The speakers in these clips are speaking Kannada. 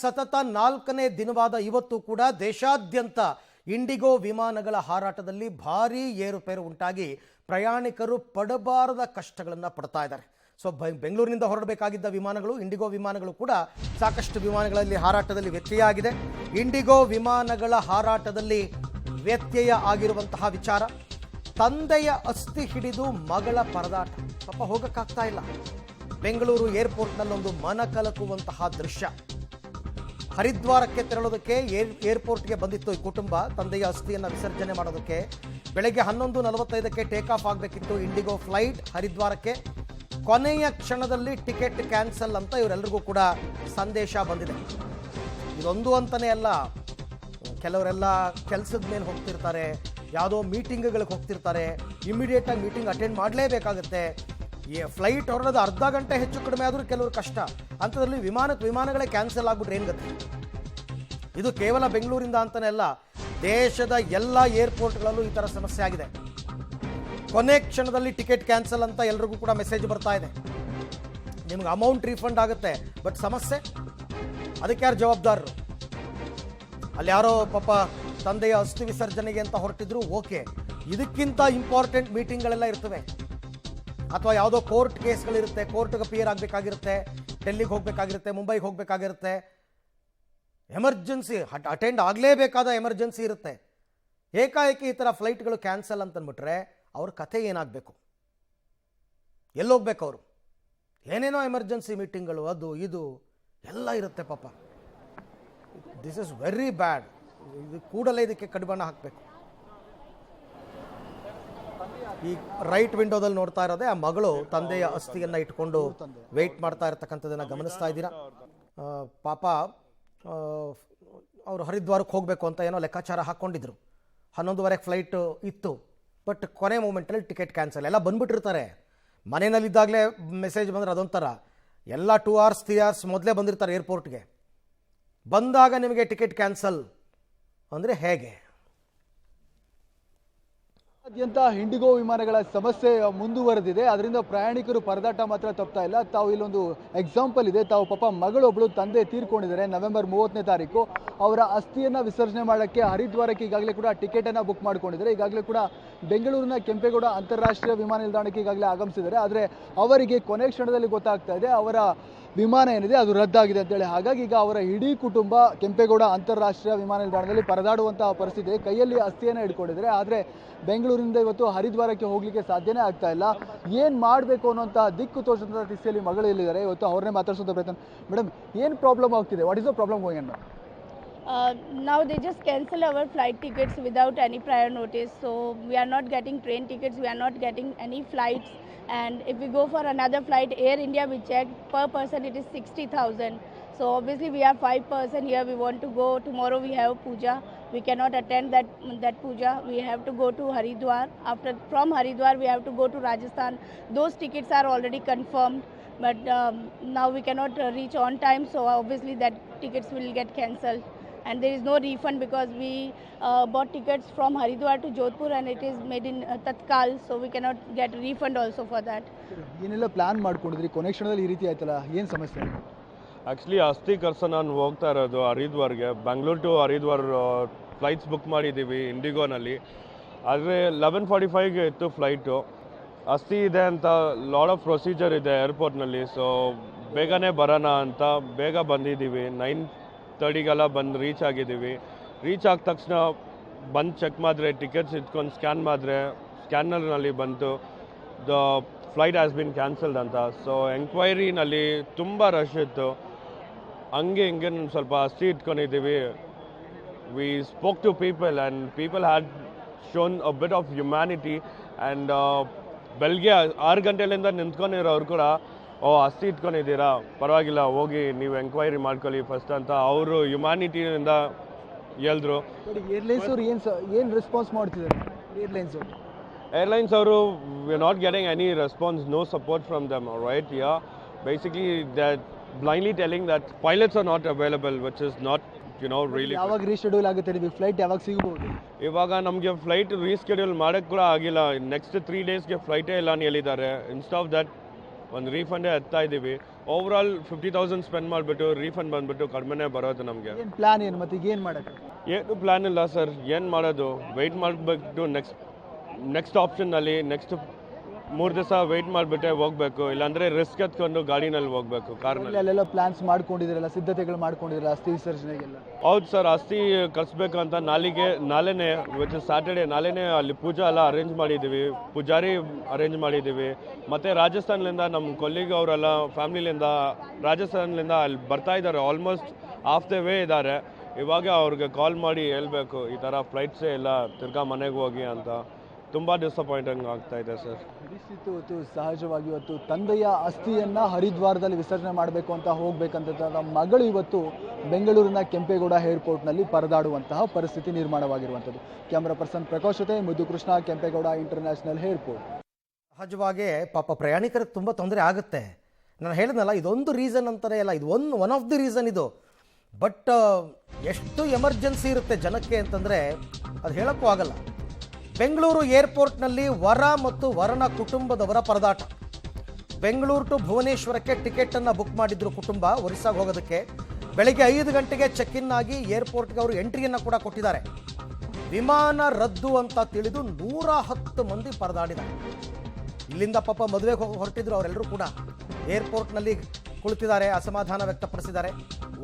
ಸತತ 4ನೇ ದಿನವಾದ ಇವತ್ತು ಕೂಡ ದೇಶಾದ್ಯಂತ ಇಂಡಿಗೋ ವಿಮಾನಗಳ ಹಾರಾಟದಲ್ಲಿ ಭಾರೀ ಏರುಪೇರು ಉಂಟಾಗಿ ಪ್ರಯಾಣಿಕರು ಪಡಬಾರದ ಕಷ್ಟಗಳನ್ನು ಪಡ್ತಾ ಇದ್ದಾರೆ. ಸೊ ಬೆಂಗಳೂರಿನಿಂದ ಹೊರಡಬೇಕಾಗಿದ್ದ ವಿಮಾನಗಳು, ಇಂಡಿಗೋ ವಿಮಾನಗಳು ಕೂಡ ಸಾಕಷ್ಟು ವಿಮಾನಗಳಲ್ಲಿ ಹಾರಾಟದಲ್ಲಿ ವ್ಯತ್ಯಯ ಆಗಿದೆ. ಇಂಡಿಗೋ ವಿಮಾನಗಳ ಹಾರಾಟದಲ್ಲಿ ವ್ಯತ್ಯಯ ಆಗಿರುವಂತಹ ವಿಚಾರ, ತಂದೆಯ ಅಸ್ಥಿ ಹಿಡಿದು ಮಗಳ ಪರದಾಟ. ಪಾಪ ಹೋಗಕ್ಕಾಗ್ತಾ ಇಲ್ಲ. ಬೆಂಗಳೂರು ಏರ್ಪೋರ್ಟ್ನಲ್ಲೊಂದು ಮನ ಕಲಕುವಂತಹ ದೃಶ್ಯ. ಹರಿದ್ವಾರಕ್ಕೆ ತೆರಳೋದಕ್ಕೆ ಏರ್ಪೋರ್ಟ್ಗೆ ಬಂದಿತ್ತು ಈ ಕುಟುಂಬ ತಂದೆಯ ಅಸ್ಥಿಯನ್ನು ವಿಸರ್ಜನೆ ಮಾಡೋದಕ್ಕೆ. ಬೆಳಗ್ಗೆ 11:45ಕ್ಕೆ ಟೇಕ್ ಆಫ್ ಆಗಬೇಕಿತ್ತು ಇಂಡಿಗೋ ಫ್ಲೈಟ್ ಹರಿದ್ವಾರಕ್ಕೆ. ಕೊನೆಯ ಕ್ಷಣದಲ್ಲಿ ಟಿಕೆಟ್ ಕ್ಯಾನ್ಸಲ್ ಅಂತ ಇವರೆಲ್ಲರಿಗೂ ಕೂಡ ಸಂದೇಶ ಬಂದಿದೆ. ಇದೊಂದು ಅಂತಲೇ ಅಲ್ಲ, ಕೆಲವರೆಲ್ಲ ಕೆಲಸದ ಮೇಲೆ ಹೋಗ್ತಿರ್ತಾರೆ, ಯಾವುದೋ ಮೀಟಿಂಗ್ಗಳಿಗೆ ಹೋಗ್ತಿರ್ತಾರೆ, ಇಮಿಡಿಯೇಟಾಗಿ ಮೀಟಿಂಗ್ ಅಟೆಂಡ್ ಮಾಡಲೇಬೇಕಾಗುತ್ತೆ. ಈ ಫ್ಲೈಟ್ ಹೊರಡೋದು ಅರ್ಧ ಗಂಟೆ ಹೆಚ್ಚು ಕಡಿಮೆ ಆದರೂ ಕೆಲವರು ಕಷ್ಟ. ಅಂಥದ್ರಲ್ಲಿ ವಿಮಾನಗಳೇ ಕ್ಯಾನ್ಸಲ್ ಆಗಿಬಿಟ್ರೆ ಏನು ಗತಿ? ಇದು ಕೇವಲ ಬೆಂಗಳೂರಿಂದ ಅಂತಲೇ ಅಲ್ಲ, ದೇಶದ ಎಲ್ಲ ಏರ್ಪೋರ್ಟ್ಗಳಲ್ಲೂ ಈ ಥರ ಸಮಸ್ಯೆ ಆಗಿದೆ. ಕೊನೆ ಕ್ಷಣದಲ್ಲಿ ಟಿಕೆಟ್ ಕ್ಯಾನ್ಸಲ್ ಅಂತ ಎಲ್ರಿಗೂ ಕೂಡ ಮೆಸೇಜ್ ಬರ್ತಾ ಇದೆ. ನಿಮ್ಗೆ ಅಮೌಂಟ್ ರೀಫಂಡ್ ಆಗುತ್ತೆ, ಬಟ್ ಸಮಸ್ಯೆ ಅದಕ್ಕೆ ಯಾರು ಜವಾಬ್ದಾರರು? ಅಲ್ಲಿ ಯಾರೋ ಪಾಪ ತಂದೆಯ ಅಸ್ಥಿ ವಿಸರ್ಜನೆಗೆ ಅಂತ ಹೊರಟಿದ್ರು, ಓಕೆ. ಇದಕ್ಕಿಂತ ಇಂಪಾರ್ಟೆಂಟ್ ಮೀಟಿಂಗ್ಗಳೆಲ್ಲ ಇರ್ತವೆ, ಅಥವಾ ಯಾವುದೋ ಕೋರ್ಟ್ ಕೇಸ್ಗಳಿರುತ್ತೆ, ಕೋರ್ಟ್ಗೆ ಅಪಿಯರ್ ಆಗಬೇಕಾಗಿರುತ್ತೆ, ಡೆಲ್ಲಿಗೆ ಹೋಗಬೇಕಾಗಿರುತ್ತೆ, ಮುಂಬೈಗೆ ಹೋಗಬೇಕಾಗಿರುತ್ತೆ, ಎಮರ್ಜೆನ್ಸಿ ಅಟೆಂಡ್ ಆಗಲೇಬೇಕಾದ ಎಮರ್ಜೆನ್ಸಿ ಇರುತ್ತೆ. ಏಕಾಏಕಿ ಈ ಥರ ಫ್ಲೈಟ್ಗಳು ಕ್ಯಾನ್ಸಲ್ ಅಂತಂದ್ಬಿಟ್ರೆ ಅವ್ರ ಕಥೆ ಏನಾಗಬೇಕು? ಎಲ್ಲೋಗ್ಬೇಕು ಅವರು? ಏನೇನೋ ಎಮರ್ಜೆನ್ಸಿ ಮೀಟಿಂಗ್ಗಳು, ಅದು ಇದು ಎಲ್ಲ ಇರುತ್ತೆ ಪಾಪ. This is very bad. ಇದು ಕೂಡಲೇ ಇದಕ್ಕೆ ಕಡಿವಾಣ ಹಾಕಬೇಕು. ಈ ರೈಟ್ ವಿಂಡೋದಲ್ಲಿ ನೋಡ್ತಾ ಇರೋದೇ ಆ ಮಗಳು ತಂದೆಯ ಅಸ್ಥಿಯನ್ನು ಇಟ್ಕೊಂಡು ವೆಯ್ಟ್ ಮಾಡ್ತಾ ಇರ್ತಕ್ಕಂಥದ್ದನ್ನು ಗಮನಿಸ್ತಾ ಇದ್ದೀರಾ. ಪಾಪ ಅವರು ಹರಿದ್ವಾರಕ್ಕೆ ಹೋಗಬೇಕು ಅಂತ ಏನೋ ಲೆಕ್ಕಾಚಾರ ಹಾಕ್ಕೊಂಡಿದ್ರು. 11:30ಕ್ಕೆ ಫ್ಲೈಟ್ ಇತ್ತು, ಬಟ್ ಕೊನೆ ಮೂಮೆಂಟಲ್ಲಿ ಟಿಕೆಟ್ ಕ್ಯಾನ್ಸಲ್. ಎಲ್ಲ ಬಂದುಬಿಟ್ಟಿರ್ತಾರೆ. ಮನೆಯಲ್ಲಿದ್ದಾಗಲೇ ಮೆಸೇಜ್ ಬಂದರೆ ಅದೊಂಥರ, ಎಲ್ಲ 2 hours 3 hours ಮೊದಲೇ ಬಂದಿರ್ತಾರೆ ಏರ್ಪೋರ್ಟ್ಗೆ. ಬಂದಾಗ ನಿಮಗೆ ಟಿಕೆಟ್ ಕ್ಯಾನ್ಸಲ್ ಅಂದರೆ ಹೇಗೆ? ರಾಜ್ಯಾದ್ಯಂತ ಇಂಡಿಗೋ ವಿಮಾನಗಳ ಸಮಸ್ಯೆ ಮುಂದುವರೆದಿದೆ. ಅದರಿಂದ ಪ್ರಯಾಣಿಕರು ಪರದಾಟ ಮಾತ್ರ ತಪ್ತಾ ಇಲ್ಲ. ತಾವು ಇಲ್ಲೊಂದು ಎಕ್ಸಾಂಪಲ್ ಇದೆ. ತಾವು ಪಾಪ ಮಗಳೊಬ್ಬಳು ತಂದೆ ತೀರ್ಕೊಂಡಿದ್ದಾರೆ ನವೆಂಬರ್ 30ನೇ ತಾರೀಕು. ಅವರ ಅಸ್ಥಿಯನ್ನು ವಿಸರ್ಜನೆ ಮಾಡೋಕ್ಕೆ ಹರಿದ್ವಾರಕ್ಕೆ ಈಗಾಗಲೇ ಕೂಡ ಟಿಕೆಟನ್ನು ಬುಕ್ ಮಾಡ್ಕೊಂಡಿದ್ದಾರೆ. ಈಗಾಗಲೇ ಕೂಡ ಬೆಂಗಳೂರಿನ ಕೆಂಪೇಗೌಡ ಅಂತಾರಾಷ್ಟ್ರೀಯ ವಿಮಾನ ನಿಲ್ದಾಣಕ್ಕೆ ಈಗಾಗಲೇ ಆಗಮಿಸಿದ್ದಾರೆ. ಆದರೆ ಅವರಿಗೆ ಕೊನೆ ಕ್ಷಣದಲ್ಲಿ ಗೊತ್ತಾಗ್ತಾ ಇದೆ ಅವರ ವಿಮಾನ ಏನಿದೆ ಅದು ರದ್ದಾಗಿದೆ ಅಂತೇಳಿ. ಹಾಗಾಗಿ ಈಗ ಅವರ ಇಡೀ ಕುಟುಂಬ ಕೆಂಪೇಗೌಡ ಅಂತಾರಾಷ್ಟ್ರೀಯ ವಿಮಾನ ನಿಲ್ದಾಣದಲ್ಲಿ ಪರದಾಡುವಂತಹ ಪರಿಸ್ಥಿತಿ. ಕೈಯಲ್ಲಿ ಅಸ್ಥಿಯನ್ನು ಹಿಡ್ಕೊಂಡಿದ್ದಾರೆ. ಆದರೆ ಬೆಂಗಳೂರಿನಿಂದ ಇವತ್ತು ಹರಿದ್ವಾರಕ್ಕೆ ಹೋಗಲಿಕ್ಕೆ ಸಾಧ್ಯನೇ ಆಗ್ತಾ ಇಲ್ಲ. ಏನು ಮಾಡಬೇಕು ಅನ್ನೋಂಥ ದಿಕ್ಕು ತೋರಿಸುವಂಥ ಸ್ಥಿತಿಯಲ್ಲಿ ಮಗಳು ಇಲ್ಲಿದ್ದಾರೆ. ಇವತ್ತು ಅವ್ರನ್ನೇ ಮಾತಾಡಿಸುವಂಥ ಪ್ರಯತ್ನ. ಮೇಡಮ್, ಏನು ಪ್ರಾಬ್ಲಮ್ ಆಗ್ತಿದೆ? What is the problem going on? Now they just cancel our flight tickets without any prior notice. So we are not getting train tickets, we are not getting any flights. And if we go for another flight, Air India, we checked, per person it is 60,000. So obviously we are 5 person here, we want to go. Tomorrow we have puja. We cannot attend that puja. We have to go to Haridwar. From Haridwar we have to go to Rajasthan. Those tickets are already confirmed. But now we cannot reach on time, so obviously that tickets will get cancelled. And there is no refund because we bought tickets from Haridwar to Jodhpur and it is made in Tatkal, so we cannot get refund also for that. ಏನೆಲ್ಲ ಪ್ಲಾನ್ ಮಾಡ್ಕೊಂಡಿದ್ರಿ? ಕೊನೆ ಕ್ಷಣದಲ್ಲಿ ಈ ರೀತಿ ಆಯ್ತಲ್ಲ, ಏನು ಸಮಸ್ಯೆ? ಆ್ಯಕ್ಚುಲಿ ಅಸ್ಥಿ ಕರ್ಸ ನಾನು ಹೋಗ್ತಾ ಇರೋದು ಹರಿದ್ವಾರ್ಗೆ. Bengaluru to Haridwar flights book ಮಾಡಿದ್ದೀವಿ ಇಂಡಿಗೋನಲ್ಲಿ. ಆದರೆ 11:45ಗೆ ಇತ್ತು ಫ್ಲೈಟು. ಅಸ್ಥಿ ಇದೆ ಅಂತ ಲಾಡ್ ಆಫ್ ಪ್ರೊಸೀಜರ್ ಇದೆ ಏರ್ಪೋರ್ಟ್ನಲ್ಲಿ. ಸೊ ಬೇಗನೆ ಬರೋಣ ಅಂತ ಬೇಗ ಬಂದಿದ್ದೀವಿ. 9:30ಗೆಲ್ಲ ಬಂದು ರೀಚ್ ಆಗಿದ್ದೀವಿ. ರೀಚ್ ಆದ ತಕ್ಷಣ ಬಂದು ಚೆಕ್ ಮಾಡಿದ್ರೆ, ಟಿಕೆಟ್ಸ್ ಇಟ್ಕೊಂಡು ಸ್ಕ್ಯಾನ್ ಮಾಡಿದ್ರೆ ಸ್ಕ್ಯಾನರ್ನಲ್ಲಿ ಬಂತು the flight has been cancelled ಅಂತ. ಸೊ ಎಂಕ್ವೈರಿನಲ್ಲಿ ತುಂಬ ರಶ್ ಇತ್ತು. ಹಂಗೆ ಹಿಂಗೆ ಸ್ವಲ್ಪ ಅಸ್ಥಿ ಇಟ್ಕೊಂಡಿದ್ದೀವಿ. We spoke to people and people had shown a bit of humanity. And ಬೆಳಗ್ಗೆ 6 ಗಂಟೆಲಿಂದ ನಿಂತ್ಕೊಂಡಿರೋರು ಕೂಡ, ಅಸ್ಥಿ ಇಟ್ಕೊಂಡಿದ್ದೀರಾ, ಪರವಾಗಿಲ್ಲ, ಹೋಗಿ ನೀವು ಎಂಕ್ವೈರಿ ಮಾಡ್ಕೊಳ್ಳಿ ಫಸ್ಟ್ ಅಂತ ಅವರು ಹ್ಯುಮ್ಯಾನಿಟಿಯಿಂದ ಹೇಳಿದ್ರು. ಏರ್ಲೈನ್ಸ್ ಅವರು ಏನು ರೆಸ್ಪಾನ್ಸ್ ಮಾಡ್ತಿದ್ದಾರೆ? ಏರ್ಲೈನ್ಸ್ ಅವರು we are not getting any response, no support from them, right? Yeah, basically that blindly telling that pilots are not available, which is not really. ಯಾವಾಗ ರೀಶೆಡ್ಯೂಲ್ ಆಗುತ್ತೆ ನಿಮಗೆ ಫ್ಲೈಟ್? ಯಾವಾಗ ಸಿಗಬಹುದು? ಇವಾಗ ನಮಗೆ ಫ್ಲೈಟ್ ರೀಸ್ಕೆಡ್ಯೂಲ್ ಮಾಡೋಕ್ಕೆ ಕೂಡ ಆಗಿಲ್ಲ. ನೆಕ್ಸ್ಟ್ 3 ಡೇಸ್ಗೆ ಫ್ಲೈಟೇ ಇಲ್ಲ ಅಂತ ಹೇಳಿದ್ದಾರೆ. ಇನ್ಸ್ಟೆಡ್ ಆಫ್ ದಟ್ ಒಂದು ರೀಫಂಡೇ ಎತ್ತಾ ಇದ್ದೀವಿ. ಓವರಾಲ್ 50,000 ಸ್ಪೆಂಡ್ ಮಾಡಿಬಿಟ್ಟು ರೀಫಂಡ್ ಬಂದುಬಿಟ್ಟು ಕಡಿಮೆನೇ ಬರೋದು ನಮಗೆ. ಏನು ಪ್ಲಾನ್ ಏನು ಮತ್ತೆ ಈಗ ಏನು ಮಾಡೋಕ್ಕೆ? ಏನು ಪ್ಲ್ಯಾನ್ ಇಲ್ಲ ಸರ್, ಏನು ಮಾಡೋದು, ವೆಯ್ಟ್ ಮಾಡಬೇಕು. ನೆಕ್ಸ್ಟ್ ಆಪ್ಷನ್ನಲ್ಲಿ ನೆಕ್ಸ್ಟ್ 3 ದಿವಸ ವೆಯ್ಟ್ ಮಾಡಿಬಿಟ್ಟೆ ಹೋಗಬೇಕು, ಇಲ್ಲಾಂದರೆ ರಿಸ್ಕ್ ಎತ್ಕೊಂಡು ಗಾಡಿನಲ್ಲಿ ಹೋಗಬೇಕು, ಕಾರ್ನಲ್ಲಿ. ಅಲ್ಲೆಲ್ಲ ಪ್ಲಾನ್ಸ್ ಮಾಡ್ಕೊಂಡಿದ್ದೀರಲ್ಲ, ಸಿದ್ಧತೆಗಳು ಮಾಡ್ಕೊಂಡಿರಲ್ಲ ಅಸ್ಥಿ ವಿಸರ್ಜನೆಗೆಲ್ಲ? ಹೌದು ಸರ್, ಅಸ್ಥಿ ಕಳಿಸ್ಬೇಕಂತ ನಾಳೆನೇ ವಿಚ್ ಸ್ಯಾಟರ್ಡೇ ನಾಳೆನೇ ಅಲ್ಲಿ ಪೂಜಾ ಎಲ್ಲ ಅರೇಂಜ್ ಮಾಡಿದ್ದೀವಿ, ಪೂಜಾರಿ ಅರೇಂಜ್ ಮಾಡಿದ್ದೀವಿ. ಮತ್ತು ರಾಜಸ್ಥಾನ್ಲಿಂದ ನಮ್ಮ ಕೊಲ್ಲಿಗೆ ಅವರೆಲ್ಲ ಫ್ಯಾಮಿಲಿಯಿಂದ ರಾಜಸ್ಥಾನ್ಲಿಂದ ಅಲ್ಲಿ ಬರ್ತಾ ಇದ್ದಾರೆ, ಆಲ್ಮೋಸ್ಟ್ ಹಾಫ್ ದ ವೇ ಇದ್ದಾರೆ. ಇವಾಗ ಅವ್ರಿಗೆ ಕಾಲ್ ಮಾಡಿ ಹೇಳ್ಬೇಕು ಈ ಥರ ಫ್ಲೈಟ್ಸೇ ಇಲ್ಲ, ತಿರ್ಗಾ ಮನೆಗೆ ಹೋಗಿ ಅಂತ. ತುಂಬ ಡಿಸಪಾಯಿಂಟಿಂಗ್ ಆಗ್ತಾ ಇದೆ ಸರ್. ಇತ್ತು ಸಹಜವಾಗಿ ಇವತ್ತು ತಂದೆಯ ಅಸ್ಥಿಯನ್ನು ಹರಿದ್ವಾರದಲ್ಲಿ ವಿಸರ್ಜನೆ ಮಾಡಬೇಕು ಅಂತ ಹೋಗ್ಬೇಕಂತ ಮಗಳು ಇವತ್ತು ಬೆಂಗಳೂರಿನ ಕೆಂಪೇಗೌಡ ಏರ್ಪೋರ್ಟ್ನಲ್ಲಿ ಪರದಾಡುವಂತಹ ಪರಿಸ್ಥಿತಿ ನಿರ್ಮಾಣವಾಗಿರುವಂಥದ್ದು. ಕ್ಯಾಮ್ರಾ ಪರ್ಸನ್ ಪ್ರಕಾಶ್ ಜೊತೆ ಮುದ್ದುಕೃಷ್ಣ, ಕೆಂಪೇಗೌಡ ಇಂಟರ್ನ್ಯಾಷನಲ್ ಏರ್ಪೋರ್ಟ್. ಸಹಜವಾಗಿ ಪಾಪ ಪ್ರಯಾಣಿಕರಿಗೆ ತುಂಬ ತೊಂದರೆ ಆಗುತ್ತೆ. ನಾನು ಹೇಳಿದ್ನಲ್ಲ, ಇದೊಂದು ರೀಸನ್ ಅಂತಾನೆ ಅಲ್ಲ, ಇದು ಒನ್ ಆಫ್ ದಿ ರೀಸನ್ ಇದು. ಬಟ್ ಎಷ್ಟು ಎಮರ್ಜೆನ್ಸಿ ಇರುತ್ತೆ ಜನಕ್ಕೆ ಅಂತಂದರೆ ಅದು ಹೇಳೋಕ್ಕೂ ಆಗಲ್ಲ. ಬೆಂಗಳೂರು ಏರ್ಪೋರ್ಟ್ನಲ್ಲಿ ವರ ಮತ್ತು ವರನ ಕುಟುಂಬದವರ ಪರದಾಟ. ಬೆಂಗಳೂರು ಟು ಭುವನೇಶ್ವರಕ್ಕೆ ಟಿಕೆಟನ್ನು ಬುಕ್ ಮಾಡಿದ್ರು ಕುಟುಂಬ ಒರಿಸ್ಸಾಗೆ ಹೋಗೋದಕ್ಕೆ. ಬೆಳಗ್ಗೆ 5 ಗಂಟೆಗೆ ಚೆಕ್ ಇನ್ ಆಗಿ ಏರ್ಪೋರ್ಟ್ಗೆ ಅವರು ಎಂಟ್ರಿಯನ್ನು ಕೂಡ ಕೊಟ್ಟಿದ್ದಾರೆ. ವಿಮಾನ ರದ್ದು ಅಂತ ತಿಳಿದು 110 ಮಂದಿ ಪರದಾಡಿದ್ದಾರೆ. ಇಲ್ಲಿಂದ ಪಾಪ ಮದುವೆಗೆ ಹೊರಟಿದ್ರು ಅವರೆಲ್ಲರೂ ಕೂಡ ಏರ್ಪೋರ್ಟ್ನಲ್ಲಿ ಕುಳಿತಿದ್ದಾರೆ, ಅಸಮಾಧಾನ ವ್ಯಕ್ತಪಡಿಸಿದ್ದಾರೆ.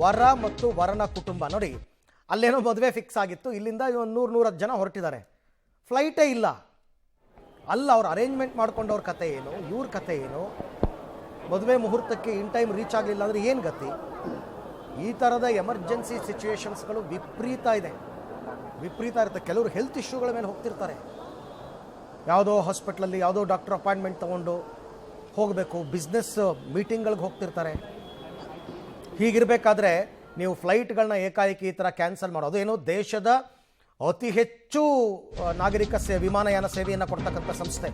ವರ ಮತ್ತು ವರನ ಕುಟುಂಬ ನೋಡಿ, ಅಲ್ಲೇನೋ ಮದುವೆ ಫಿಕ್ಸ್ ಆಗಿತ್ತು, ಇಲ್ಲಿಂದ 100-110 ಜನ ಹೊರಟಿದ್ದಾರೆ. ಫ್ಲೈಟೇ ಇಲ್ಲ. ಅಲ್ಲ ಅವ್ರು ಅರೇಂಜ್ಮೆಂಟ್ ಮಾಡ್ಕೊಂಡವ್ರ ಕತೆ ಏನು, ಇವ್ರ ಕತೆ ಏನು, ಮದುವೆ ಮುಹೂರ್ತಕ್ಕೆ ಇನ್ ಟೈಮ್ ರೀಚ್ ಆಗಲಿಲ್ಲ ಅಂದರೆ ಏನು ಗತಿ? ಈ ಥರದ ಎಮರ್ಜೆನ್ಸಿ ಸಿಚುವೇಶನ್ಸ್ಗಳು ವಿಪರೀತ ಇರುತ್ತೆ. ಕೆಲವರು ಹೆಲ್ತ್ ಇಶ್ಯೂಗಳ ಮೇಲೆ ಹೋಗ್ತಿರ್ತಾರೆ, ಯಾವುದೋ ಹಾಸ್ಪಿಟ್ಲಲ್ಲಿ ಯಾವುದೋ ಡಾಕ್ಟರ್ ಅಪಾಯಿಂಟ್ಮೆಂಟ್ ತೊಗೊಂಡು ಹೋಗಬೇಕು, ಬಿಸ್ನೆಸ್ ಮೀಟಿಂಗ್ಗಳಿಗೆ ಹೋಗ್ತಿರ್ತಾರೆ. ಹೀಗಿರಬೇಕಾದ್ರೆ ನೀವು ಫ್ಲೈಟ್ಗಳನ್ನ ಏಕಾಏಕಿ ಈ ಥರ ಕ್ಯಾನ್ಸಲ್ ಮಾಡೋದು ಏನು? ದೇಶದ ಅತಿ ಹೆಚ್ಚು ನಾಗರಿಕ ವಿಮಾನಯಾನ ಸೇವೆಯನ್ನು ಕೊಡ್ತಕ್ಕಂಥ ಸಂಸ್ಥೆ